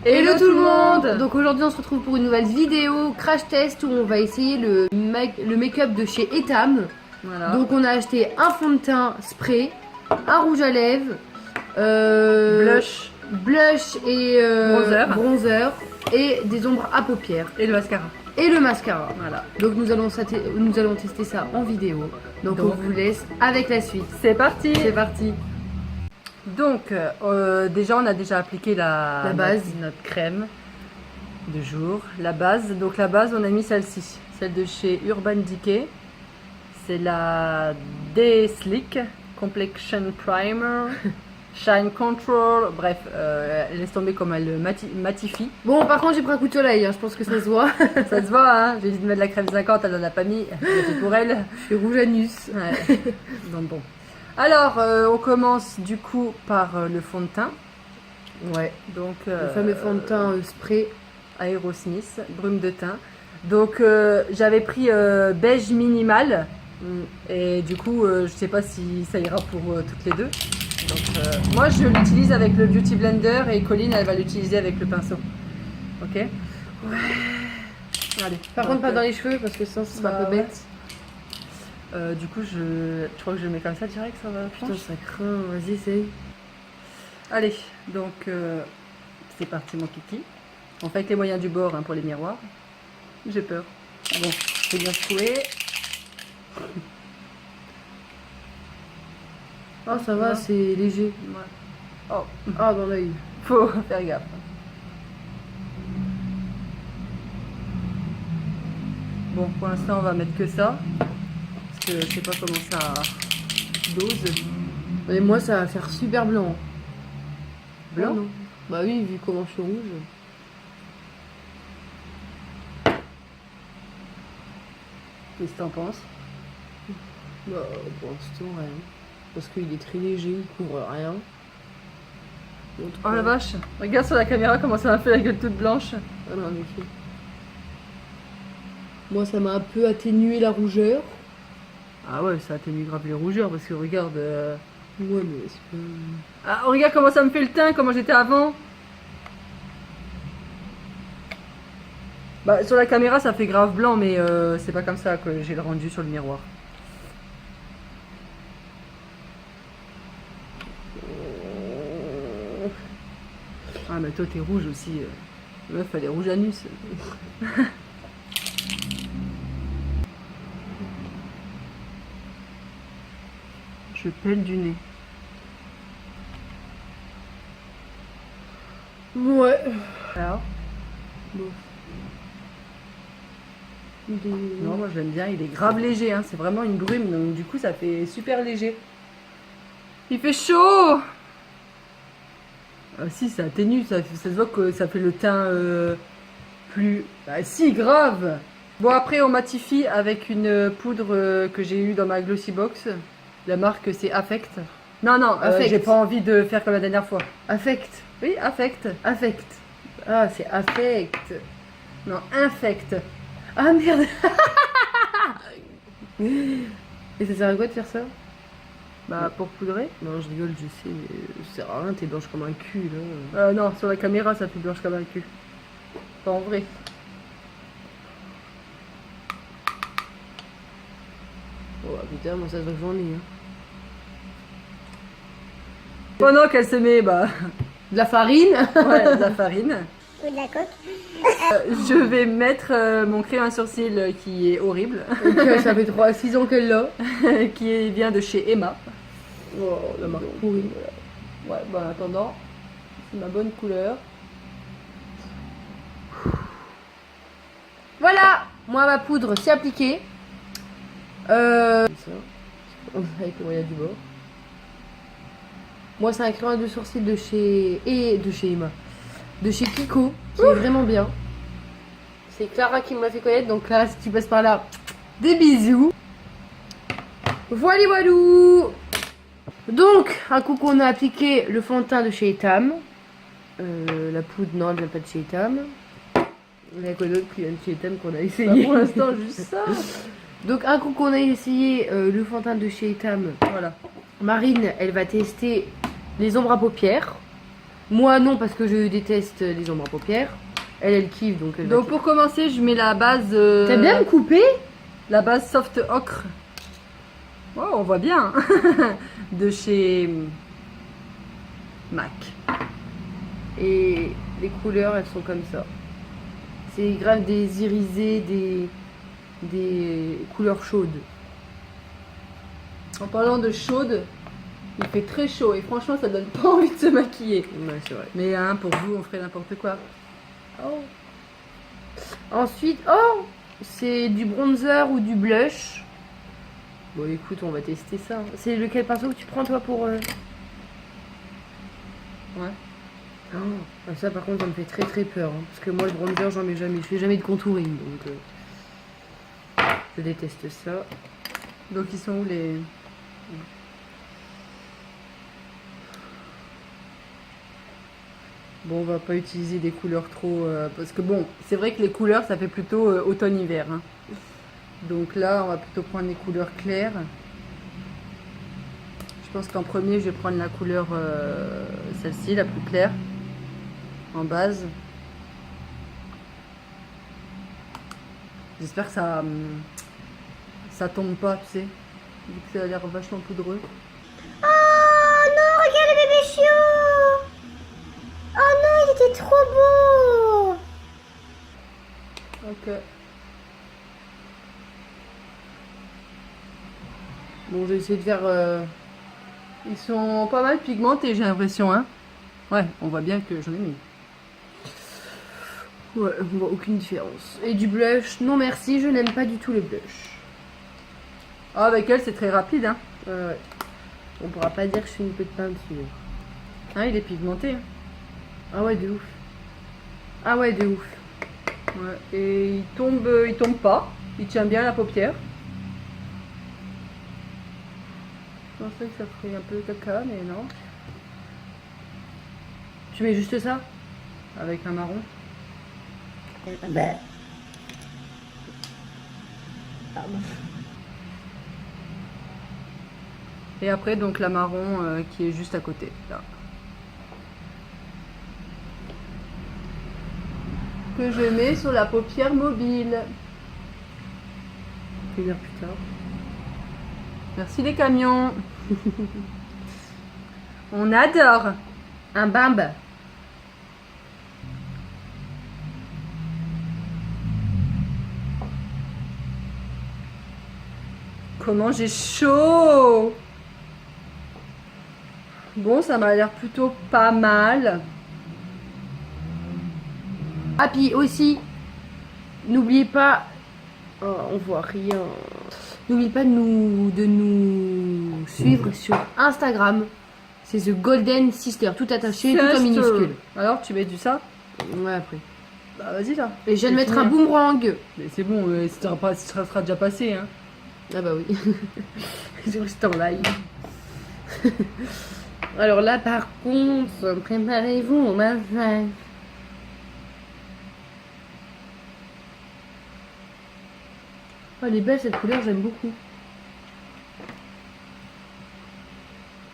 Hello tout le monde. Donc aujourd'hui on se retrouve pour une nouvelle vidéo crash test où on va essayer le make-up de chez Etam. Voilà. Donc on a acheté un fond de teint spray, un rouge à lèvres, blush et bronzer et des ombres à paupières. Et le mascara. Et le mascara. Voilà. Donc nous allons tester ça en vidéo. Donc on vous laisse avec la suite. C'est parti. C'est parti. Donc déjà on a déjà appliqué la base, notre crème de jour. La base, donc la base on a mis celle-ci, celle de chez Urban Decay. C'est la D-Slick Complexion Primer. Shine Control, bref, laisse tomber comme elle matifie. Bon, par contre, j'ai pris un coup de soleil, hein, je pense que ça se voit. Ça se voit, hein. J'ai dit de mettre la crème 50, elle n'en a pas mis, c'était pour elle. Je suis rouge anus. Ouais. Donc bon. Alors, on commence du coup par le fond de teint. Ouais. Donc, le fameux fond de teint spray Aerosmith, brume de teint. Donc, j'avais pris beige minimal. Et du coup, je sais pas si ça ira pour toutes les deux. Donc, moi, je l'utilise avec le Beauty Blender et Colline, elle va l'utiliser avec le pinceau. Ok. Ouais. Allez. Par contre, pas dans les cheveux parce que sinon, ce sera un peu bête. Du coup, je crois que je le mets comme ça direct, ça va. Putain, ça craint. Vas-y, essaye. Allez, donc c'est parti, mon kiki. On fait avec les moyens du bord, hein, pour les miroirs. J'ai peur. Bon, je vais bien secouer. Oh, ça va, c'est léger. Ouais. Oh. Ah, dans l'œil. Faut faire gaffe. Bon, pour l'instant, on va mettre que ça. Parce que je sais pas comment ça dose. Et moi, ça va faire super blanc. Blanc? Non. Bah oui, vu comment je suis rouge. Qu'est-ce que t'en penses? Bah, pour l'instant, rien. Parce qu'il est très léger, il couvre rien. Oh la vache! Regarde sur la caméra comment ça m'a fait la gueule toute blanche. Ah non, en effet. Moi, ça m'a un peu atténué la rougeur. Ah ouais, ça atténue grave les rougeurs parce que regarde. Ouais, mais c'est pas... Ah, regarde comment ça me fait le teint, comment j'étais avant. Bah, sur la caméra, ça fait grave blanc, mais c'est pas comme ça que j'ai le rendu sur le miroir. Ah, mais toi, t'es rouge aussi. Meuf, elle est rouge anus. Je pèle du nez. Ouais. Alors? Bon. Non, moi je l'aime bien, il est grave léger, hein. C'est vraiment une brume, donc du coup ça fait super léger. Il fait chaud! Ah, si, ça atténue, ça se voit que ça fait le teint plus... Bah si, grave! Bon, après on matifie avec une poudre que j'ai eue dans ma Glossy Box. La marque c'est Affect. Non, non, j'ai pas envie de faire comme la dernière fois. Affect. Oui, Affect. Affect. Ah, c'est affect. Non, Infect. Ah merde. Et ça sert à quoi de faire ça? Bah, pour poudrer. Non, je rigole, je sais, mais ça sert à rien, t'es blanche comme un cul, là. Non, sur la caméra, ça fait blanche comme un cul. Pas en vrai. Oh putain, moi ça se voit que j'en ai, hein. Pendant qu'elle se met, bah... De la farine. Ouais, de la farine. Ou de la coque. Je vais mettre mon crayon à sourcils qui est horrible. Ok, ça fait 6 ans qu'elle l'a. Qui vient de chez Emma. Oh, la marque pourrie. Ouais, bon, en attendant, c'est ma bonne couleur. Voilà. Moi, ma poudre, c'est appliqué. Ça. Avec le moyen du bord. Moi, c'est un crayon de sourcils de chez... de chez Emma. De chez Kiko, qui est vraiment bien. C'est Clara qui me l'a fait connaître. Donc Clara, si tu passes par là, des bisous. Voilà, voilou. Donc, un coup qu'on a appliqué le fond de teint de chez Etam. La poudre, non, elle vient pas de chez Etam. Il y a quoi d'autre qui vient de chez Etam qu'on a essayé? Bah, pour l'instant, juste ça. Donc, un coup qu'on a essayé le fond de teint de chez Etam, Voilà. Marine, elle va tester les ombres à paupières. Moi non, parce que je déteste les ombres à paupières. Elle kiffe, donc elle va Donc pour commencer, je mets la base... T'as bien me coupé? La base soft ocre. Oh, on voit bien. De chez MAC. Et les couleurs, elles sont comme ça. C'est grave des irisés, des couleurs chaudes. En parlant de chaude, il fait très chaud et franchement, ça donne pas envie de se maquiller. Ouais, c'est vrai. Mais hein, pour vous, on ferait n'importe quoi. Oh. Ensuite, oh, c'est du bronzer ou du blush. Bon, écoute, on va tester ça. C'est lequel pinceau que tu prends toi pour Ouais. Oh, ça par contre, ça me fait très très peur. Hein, parce que moi, le bronzer, j'en mets jamais. Je fais jamais de contouring, donc je déteste ça. Donc ils sont où les... Bon, on va pas utiliser des couleurs trop... parce que bon, c'est vrai que les couleurs, ça fait plutôt automne-hiver. Hein. Donc là, on va plutôt prendre les couleurs claires. Je pense qu'en premier, je vais prendre la couleur, celle-ci, la plus claire, en base. J'espère que ça tombe pas, tu sais, vu que ça a l'air vachement poudreux. Oh non, regarde le bébé chiot. Oh non, il était trop beau. Ok. Bon, j'ai essayé de faire. Ils sont pas mal pigmentés, j'ai l'impression, hein. Ouais, on voit bien que j'en ai mis. Ouais, on voit aucune différence. Et du blush, non merci, je n'aime pas du tout le blush. Ah, avec elle, c'est très rapide, hein. Ouais. On pourra pas dire que je fais une petite peinture. Hein, il est pigmenté. Hein. Ah ouais, de ouf. Ah ouais, de ouf. Ouais. Et il tombe pas. Il tient bien la paupière. Je pensais que ça ferait un peu caca, mais non. Tu mets juste ça? Avec un marron. Et après, donc la marron qui est juste à côté. Là. Que je mets sur la paupière mobile. Une heure plus tard. Merci les camions. On adore. Un bimbe. Comment j'ai chaud. Bon, ça m'a l'air plutôt pas mal. Ah puis aussi, n'oubliez pas, oh, on voit rien. N'oubliez pas de nous suivre sur Instagram. C'est The Golden Sister, tout attaché, tout en minuscule. Alors, tu mets du ça? Ouais, après. Bah vas-y là. Et je viens de C'est mettre un fini. boomerang. Mais c'est bon, ça sera déjà passé. Hein. Ah bah oui. Je reste en live. Alors là, par contre, préparez-vous au massage. Oh, elle est belle cette couleur, j'aime beaucoup.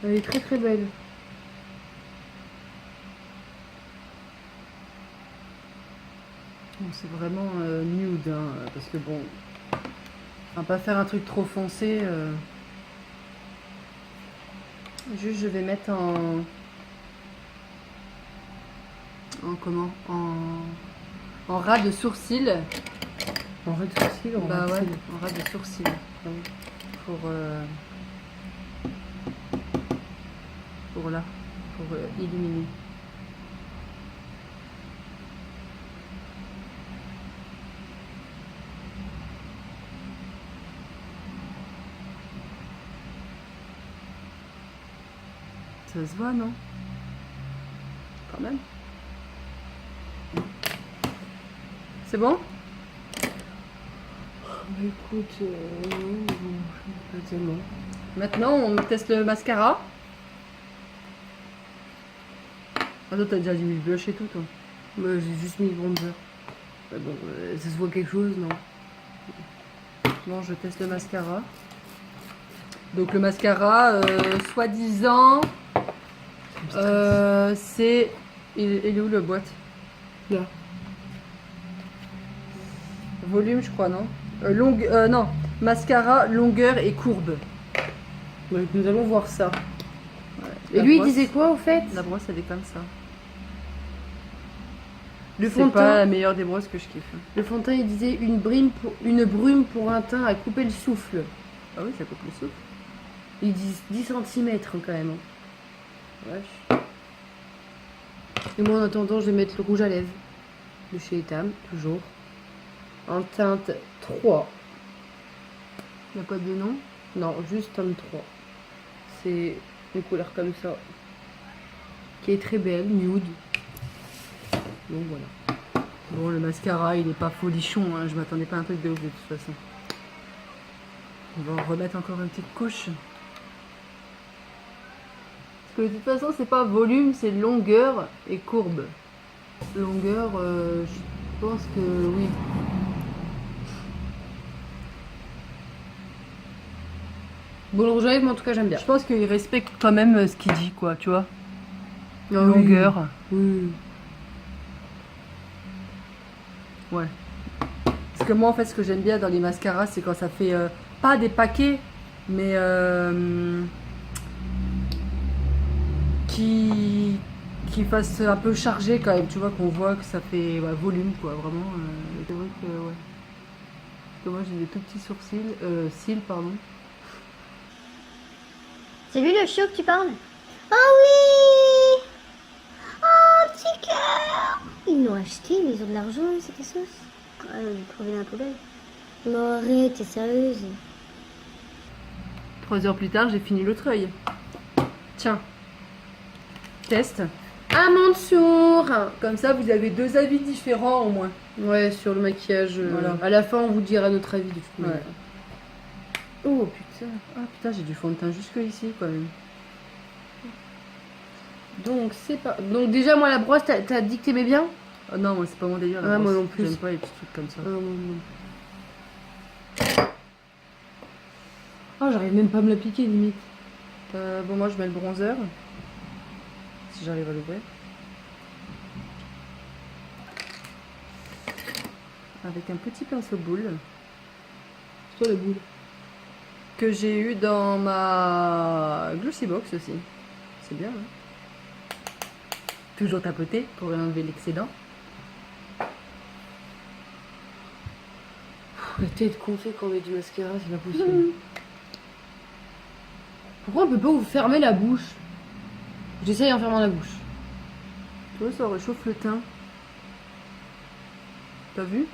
Elle est très très belle. Bon, c'est vraiment nude, hein, parce que bon, on va pas faire un truc trop foncé. Juste, je vais mettre en comment? En ras de sourcil. En ras de sourcil, en Bah ras de ouais, cils. en ras de sourcil. Pour là, pour illuminer. Ça se voit, non? Quand même. C'est bon? Bah écoute, pas tellement. Maintenant, on teste le mascara. Ah, toi, t'as déjà mis le blush et tout, toi. Bah, j'ai juste mis le bronzer. Bah bon, ça se voit quelque chose, non? Bon, je teste le mascara. Donc, le mascara, soi-disant, c'est Et il est où le boîte? Là. Volume, je crois, non? Non. Mascara, longueur et courbe. Ouais, nous allons voir ça. La Et lui, il brosse- disait quoi au fait? La brosse, elle est comme ça. Le C'est fond de pas la teint, meilleure des brosses que je kiffe. le fond de teint, il disait une brume pour un teint à couper le souffle. Ah oui, ça coupe le souffle. Ils disent 10 cm quand même. Hein. Wesh. Et moi, en attendant, je vais mettre le rouge à lèvres de chez Etam, toujours. En teinte 3. Il n'y a pas de nom? Non, juste teinte 3. C'est une couleur comme ça. Qui est très belle, nude. Donc voilà. Bon, le mascara, il est pas folichon. Hein. Je m'attendais pas à un truc de ouf de toute façon. On va en remettre encore une petite couche. Parce que de toute façon, c'est pas volume, c'est longueur et courbe. Longueur, je pense que oui. Bon, le rouge à lèvres, mais en tout cas, j'aime bien. Je pense qu'il respecte quand même ce qu'il dit, quoi, tu vois. Ah oui. Longueur. Oui. Ouais. Parce que moi, en fait, ce que j'aime bien dans les mascaras, c'est quand ça fait pas des paquets, mais qui fasse un peu chargé quand même. Tu vois, qu'on voit que ça fait volume, quoi. Vraiment. C'est vrai que, ouais. Parce que moi, j'ai des tout petits sourcils, cils, pardon. C'est lui le chiot que tu parles? Ah oui! Oh, petit cœur! Ils l'ont acheté, mais ils ont de l'argent, c'est des sauces. Ah, ils proviennent à la poubelle. Non, arrête, t'es sérieuse? 3 heures plus tard, j'ai fini l'autre œil. Tiens. Test. Ah, Mansour! Comme ça, vous avez 2 avis différents au moins. Ouais, sur le maquillage. Voilà. À la fin, on vous dira notre avis de toute manière. Ouais. Oh putain. Ah putain, j'ai du fond de teint jusque ici quand même. Donc, c'est pas. Donc, déjà, moi, la brosse, t'as dit que t'aimais bien? Oh non, moi c'est pas mon délire. la Ah, moi brosse. non plus. J'aime pas les petits trucs comme ça. Ah, non, non. Oh, j'arrive même pas à me l'appliquer, limite. Bon, moi je mets le bronzer. Si j'arrive à l'ouvrir. Avec un petit pinceau boule C'est toi la boule. que j'ai eu dans ma Glossy Box aussi. C'est bien, hein. Toujours tapoter pour enlever l'excédent. La tête qu'on fait quand on met du mascara, c'est pas possible. Pourquoi on peut pas vous fermer la bouche? J'essaye en fermant la bouche. Tu vois, ça réchauffe le teint. T'as vu?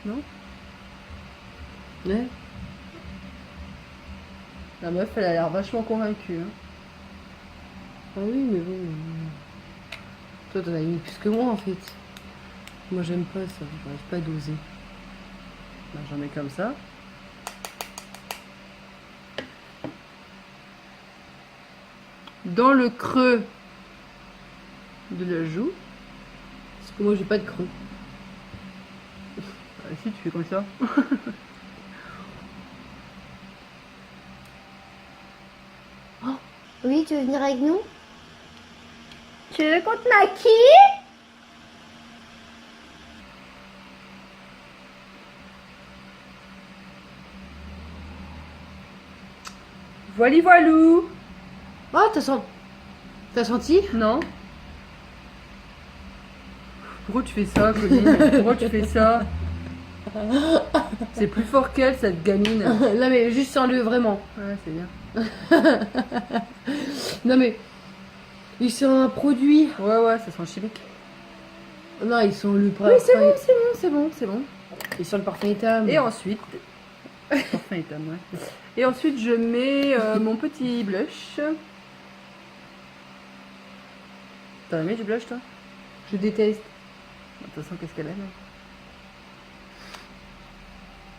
Non? Ouais. La meuf, elle a l'air vachement convaincue. Hein. Ah oui, mais bon. Toi, t'en as mis plus que moi en fait. Moi, j'aime pas ça. J'arrive pas à doser. Ben, j'en mets comme ça. Dans le creux de la joue. Parce que moi, j'ai pas de creux. Ah, si, tu fais comme ça. Oui, tu veux venir avec nous? Tu veux qu'on te maquille? Voili voilou. Ah, t'as senti? Non. Pourquoi tu fais ça, Colline? Pourquoi tu fais ça? C'est plus fort qu'elle, cette gamine. Non, mais juste sans le vraiment. Ouais, c'est bien. Non, mais. Ils sont un produit. Ouais, ça sent chimique. Non, ils sont le Oui, c'est bon, c'est bon, c'est bon, c'est bon. Ils sont le parfum Etam. Et ensuite... Parfum état, ouais. Et ensuite, je mets mon petit blush. T'en as mis du blush, toi? Je déteste. De toute façon, qu'est-ce qu'elle aime?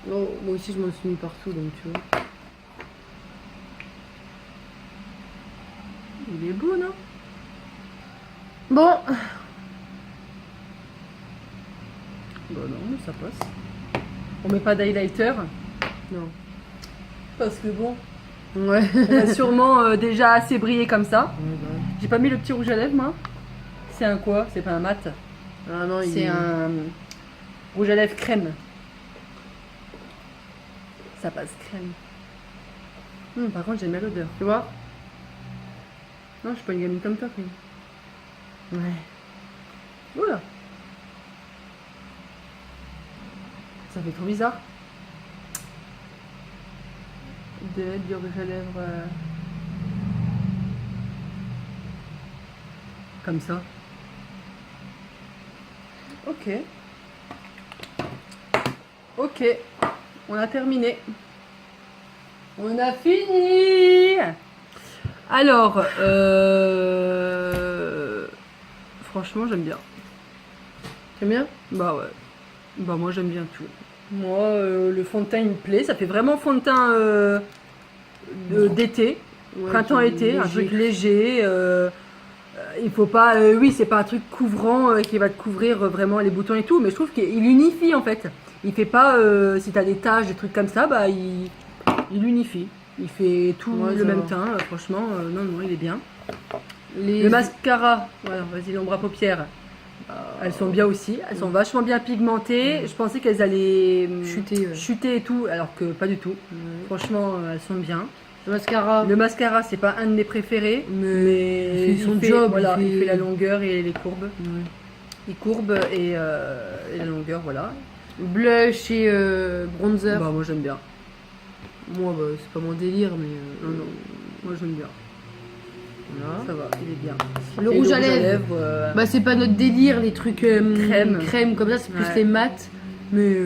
Non, moi aussi, je m'en suis mis partout, donc tu vois. Il est beau, non? Bon. Bah non, mais ça passe. On met pas d'highlighter. Non. Parce que bon, Ouais. On va sûrement déjà assez briller comme ça. J'ai pas mis le petit rouge à lèvres, moi. C'est un quoi? C'est pas un mat. Ah non, C'est un rouge à lèvres crème. Ça passe crème. Par contre, j'aime bien l'odeur. Tu vois? Non, je suis pas une gamine comme toi, Queen. Ouais. Oula. Ça fait trop bizarre. De mettre du rouge à lèvres comme ça. Ok. Ok. On a terminé. On a fini. Alors, franchement, j'aime bien. T'aimes bien? Bah ouais. Bah moi j'aime bien tout. Moi le fond de teint il me plaît. Ça fait vraiment fond de teint d'été, Ouais, printemps-été, un truc léger. Il faut pas, oui c'est pas un truc couvrant qui va te couvrir vraiment les boutons et tout, mais je trouve qu'il unifie en fait. Il fait pas, si t'as des taches, des trucs comme ça, bah il unifie. Il fait tout Ouais, le ça même va. teint. Franchement, non non il est bien. Les... Le mascara, voilà, vas-y l'ombre à paupières. Elles sont bien aussi, elles sont vachement bien pigmentées. Je pensais qu'elles allaient Chuter, ouais. chuter et tout, alors que pas du tout. Ouais. Franchement, elles sont bien. Le mascara. Le mascara, c'est pas un de mes préférés, mais il fait son job, Voilà, il il fait- fait la longueur et les courbes. Ouais. Il courbe et la longueur, voilà. Blush et bronzer. Bah, moi j'aime bien. Moi, bah, c'est pas mon délire, mais. Non, non, moi j'aime bien. Voilà. Ça va, il est bien. Le Et rouge à lèvres. Bah, c'est pas notre délire, les trucs crème comme ça, c'est plus Ouais. les mats. Mais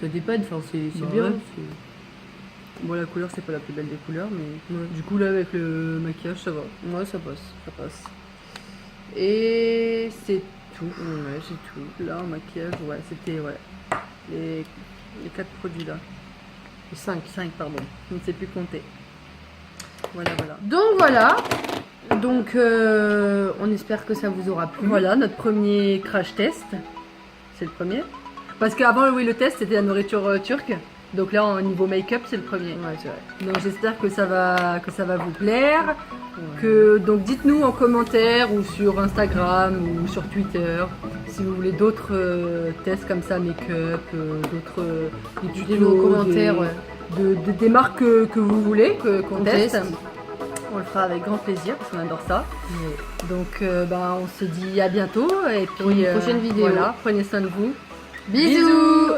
ça dépanne, enfin, c'est Bah bien. ouais. c'est- Bon, la couleur, c'est pas la plus belle des couleurs, mais Ouais. du coup, là, avec le maquillage, ça va. Ouais, ça passe. Ça passe. Et c'est tout. Ouais, c'est tout. Là, en maquillage, ouais, c'était les 4 produits là. 5. 5, pardon. Je ne sais plus compter. Voilà, voilà. Donc voilà. Donc on espère que ça vous aura plu. Voilà, notre premier crash test. C'est le premier. Parce qu'avant, oui, le test, c'était la nourriture turque. Donc là, au niveau make-up, c'est le premier. Ouais, c'est vrai. Donc j'espère que ça va vous plaire. Que, donc dites-nous en commentaire ou sur Instagram ou sur Twitter si vous voulez d'autres tests comme ça, make-up, d'autres des Dites-nous tutos, aux commentaires, des marques que vous voulez qu'on On teste. teste. On le fera avec grand plaisir parce qu'on adore ça. Ouais. Donc on se dit à bientôt et puis Pour une prochaine vidéo. Voilà, prenez soin de vous. Bisous.